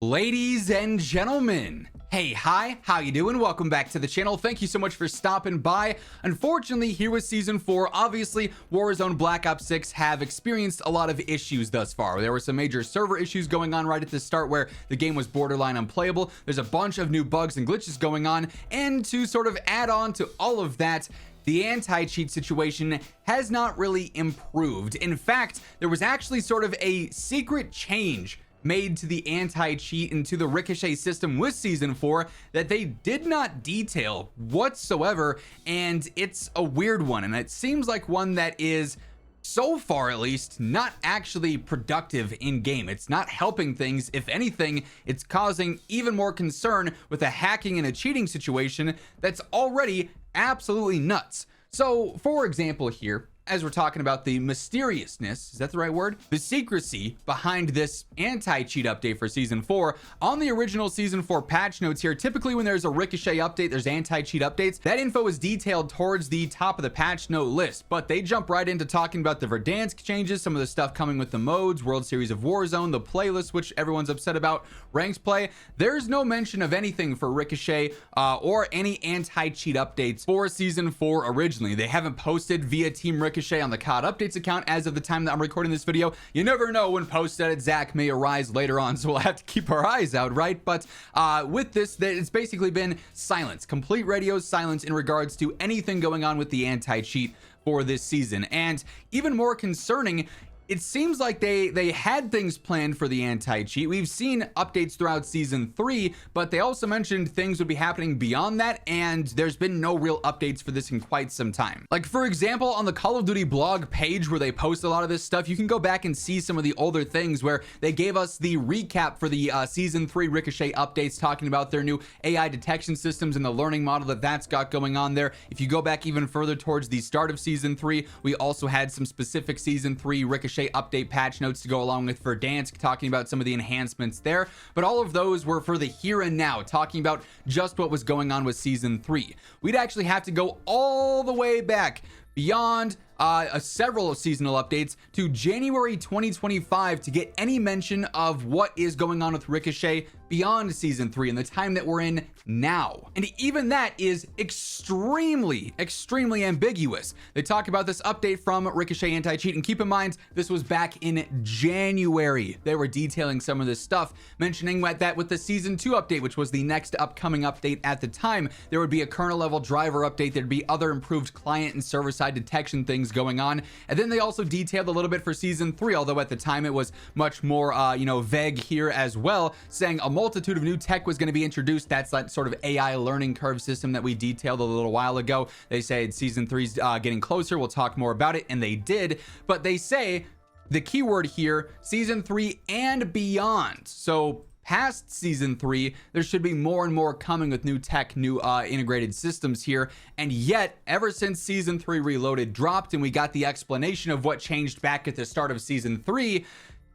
Ladies and gentlemen, hey, hi, how you doing? Welcome back to the channel. Thank you so much for stopping by. Unfortunately, here with Season 4, obviously, Warzone Black Ops 6 have experienced a lot of issues thus far. There were some major server issues going on right at the start where the game was borderline unplayable. There's a bunch of new bugs and glitches going on, and to sort of add on to all of that, the anti-cheat situation has not really improved. In fact, there was actually sort of a secret change made to the anti-cheat and to the Ricochet system with Season 4 that they did not detail whatsoever, and it's a weird one, and it seems like one that is, so far at least, not actually productive in game. It's not helping things. If anything, it's causing even more concern with a hacking and a cheating situation that's already absolutely nuts. So, for example here, as we're talking about the mysteriousness, is that the right word? The secrecy behind this anti-cheat update for Season 4. On the original Season 4 patch notes here, typically when there's a Ricochet update, there's anti-cheat updates. That info is detailed towards the top of the patch note list, but they jump right into talking about the Verdansk changes, some of the stuff coming with the modes, World Series of Warzone, the playlist, which everyone's upset about, ranks play. There's no mention of anything for Ricochet or any anti-cheat updates for Season 4 originally. They haven't posted via Team Ricochet on the COD updates account as of the time that I'm recording this video. You never know when post edit Zach may arise later on, so we'll have to keep our eyes out, right? But with this, it's basically been silence, complete radio silence in regards to anything going on with the anti-cheat for this season. And even more concerning, it seems like they had things planned for the anti-cheat. We've seen updates throughout Season 3, but they also mentioned things would be happening beyond that, and there's been no real updates for this in quite some time. Like, for example, on the Call of Duty blog page where they post a lot of this stuff, you can go back and see some of the older things where they gave us the recap for the Season 3 Ricochet updates, talking about their new AI detection systems and the learning model that's got going on there. If you go back even further towards the start of Season 3, we also had some specific Season 3 Ricochet update patch notes to go along with Verdansk, talking about some of the enhancements there, but all of those were for the here and now, talking about just what was going on with Season 3. We'd actually have to go all the way back beyond several seasonal updates to January 2025 to get any mention of what is going on with Ricochet beyond Season 3 and the time that we're in now. And even that is extremely ambiguous. They talk about this update from Ricochet anti-cheat, and keep in mind, this was back in January. They were detailing some of this stuff, mentioning that with the Season 2 update, which was the next upcoming update at the time, there would be a kernel level driver update. There'd be other improved client and server side detection things going on. And then they also detailed a little bit for Season 3, although at the time it was much more vague here as well, saying a multitude of new tech was going to be introduced. That's that sort of AI learning curve system that we detailed a little while ago. They said Season 3's getting closer, we'll talk more about it, and they did. But they say the keyword here, Season 3 and beyond. So past Season 3, there should be more and more coming with new tech, new integrated systems here. And yet, ever since Season 3 Reloaded dropped and we got the explanation of what changed back at the start of Season 3,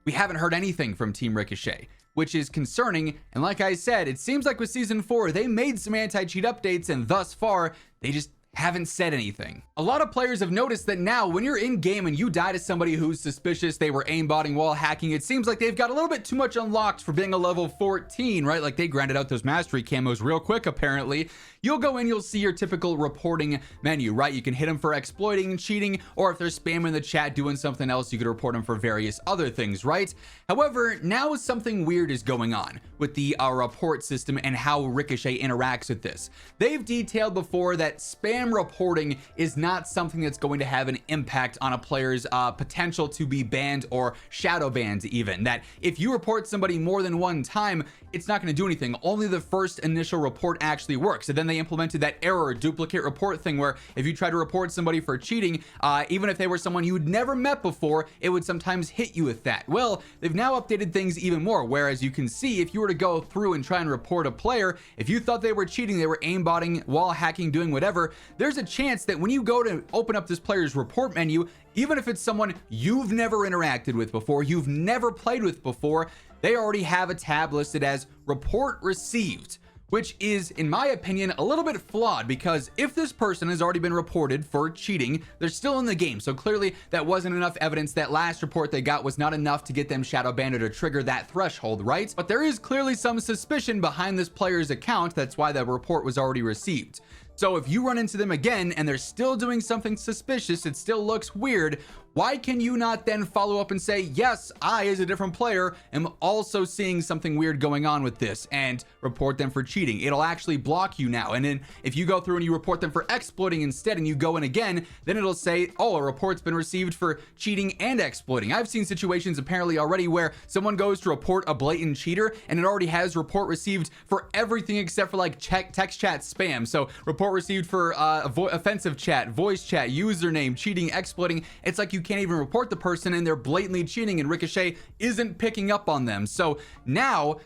we haven't heard anything from Team Ricochet, which is concerning. And like I said, it seems like with Season 4, they made some anti-cheat updates, and thus far, they just haven't said anything. A lot of players have noticed that now when you're in game and you die to somebody who's suspicious, they were aimbotting, wall hacking, it seems like they've got a little bit too much unlocked for being a level 14, right? Like they grinded out those mastery camos real quick, apparently. You'll go in, you'll see your typical reporting menu, right? You can hit them for exploiting and cheating, or if they're spamming the chat doing something else, you could report them for various other things, right? However, now something weird is going on with the report system and how Ricochet interacts with this. They've detailed before that spam reporting is not something that's going to have an impact on a player's potential to be banned or shadow banned even. That if you report somebody more than one time, it's not going to do anything. Only the first initial report actually works. And then they implemented that error duplicate report thing where if you try to report somebody for cheating, even if they were someone you'd never met before, it would sometimes hit you with that. Well, they've now updated things even more, whereas you can see if you were to go through and try and report a player, if you thought they were cheating, they were aimbotting, wall hacking, doing whatever, there's a chance that when you go to open up this player's report menu, even if it's someone you've never interacted with before, you've never played with before, they already have a tab listed as report received, which is, in my opinion, a little bit flawed, because if this person has already been reported for cheating, they're still in the game. So clearly that wasn't enough evidence. That last report they got was not enough to get them shadow banned or to trigger that threshold, right? But there is clearly some suspicion behind this player's account. That's why that report was already received. So if you run into them again and they're still doing something suspicious, it still looks weird, why can you not then follow up and say, yes, I, as a different player, am also seeing something weird going on with this, and report them for cheating? It'll actually block you now. And then if you go through and you report them for exploiting instead and you go in again, then it'll say, oh, a report's been received for cheating and exploiting. I've seen situations apparently already where someone goes to report a blatant cheater and it already has report received for everything except for like text chat spam. So report received for offensive chat, voice chat, username, cheating, exploiting. It's like you can't even report the person and they're blatantly cheating and Ricochet isn't picking up on them. So now,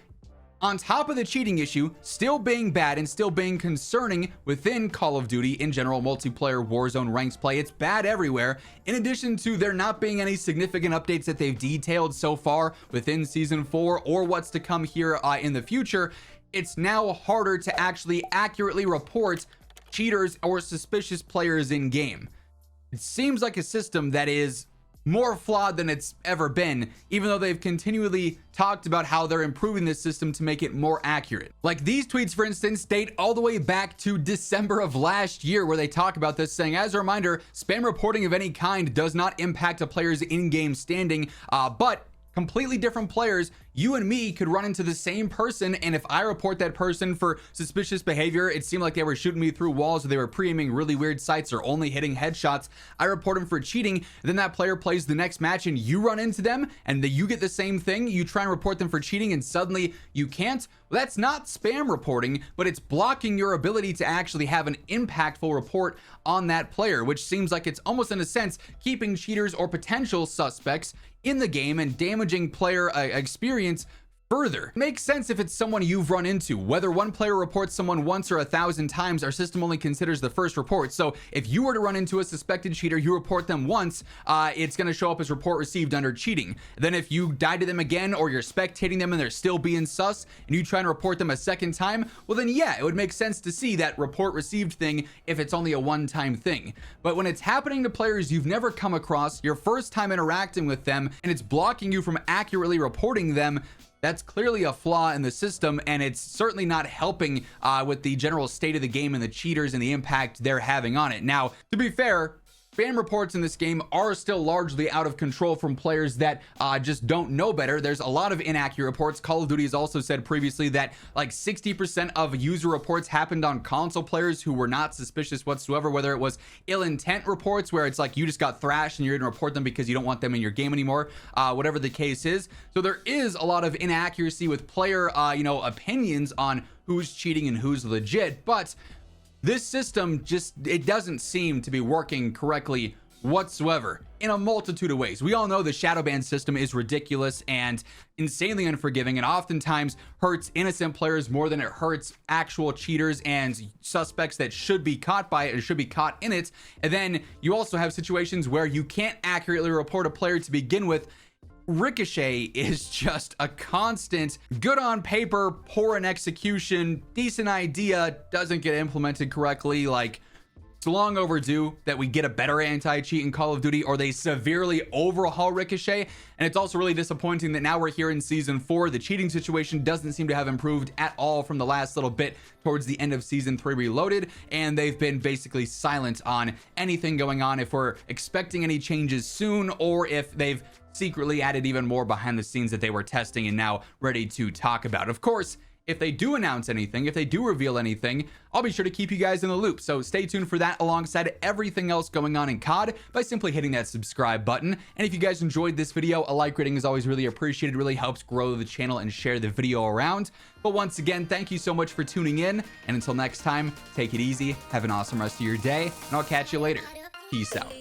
on top of the cheating issue still being bad and still being concerning within Call of Duty in general, multiplayer Warzone ranks play, it's bad everywhere. In addition to there not being any significant updates that they've detailed so far within season 4 or what's to come here in the future, it's now harder to actually accurately report cheaters or suspicious players in game. It seems like a system that is more flawed than it's ever been, even though they've continually talked about how they're improving this system to make it more accurate. Like these tweets, for instance, date all the way back to December of last year, where they talk about this, saying, as a reminder, spam reporting of any kind does not impact a player's in-game standing, but completely different players, you and me could run into the same person, and if I report that person for suspicious behavior, it seemed like they were shooting me through walls or they were pre-aiming really weird sights or only hitting headshots, I report them for cheating, then that player plays the next match and you run into them and you get the same thing, you try and report them for cheating and suddenly you can't. Well, that's not spam reporting, but it's blocking your ability to actually have an impactful report on that player, which seems like it's almost in a sense keeping cheaters or potential suspects in the game and damaging player experience further. It makes sense if it's someone you've run into. Whether one player reports someone once or 1,000 times, our system only considers the first report. So if you were to run into a suspected cheater, you report them once, it's going to show up as report received under cheating. Then if you die to them again, or you're spectating them and they're still being sus, and you try and report them a second time, well then yeah, it would make sense to see that report received thing if it's only a one-time thing. But when it's happening to players you've never come across, your first time interacting with them, and it's blocking you from accurately reporting them, that's clearly a flaw in the system, and it's certainly not helping with the general state of the game and the cheaters and the impact they're having on it. Now, to be fair, spam reports in this game are still largely out of control from players that just don't know better. There's a lot of inaccurate reports. Call of Duty has also said previously that like 60% of user reports happened on console players who were not suspicious whatsoever, whether it was ill intent reports where it's like you just got thrashed and you're gonna report them because you don't want them in your game anymore, whatever the case is. So there is a lot of inaccuracy with player opinions on who's cheating and who's legit, but this system it doesn't seem to be working correctly whatsoever in a multitude of ways. We all know the shadow ban system is ridiculous and insanely unforgiving, and oftentimes hurts innocent players more than it hurts actual cheaters and suspects that should be caught by it or should be caught in it. And then you also have situations where you can't accurately report a player to begin with. Ricochet is just a constant good on paper, poor in execution, decent idea, doesn't get implemented correctly. Like, it's long overdue that we get a better anti-cheat in Call of Duty, or they severely overhaul Ricochet. And it's also really disappointing that now we're here in season 4. The cheating situation doesn't seem to have improved at all from the last little bit towards the end of season 3 Reloaded, and they've been basically silent on anything going on, if we're expecting any changes soon, or if they've secretly added even more behind the scenes that they were testing and now ready to talk about. Of course, if they do announce anything, if they do reveal anything, I'll be sure to keep you guys in the loop. So stay tuned for that alongside everything else going on in COD by simply hitting that subscribe button. And if you guys enjoyed this video, a like rating is always really appreciated, really helps grow the channel and share the video around. But once again, thank you so much for tuning in. And until next time, take it easy, have an awesome rest of your day, and I'll catch you later. Peace out.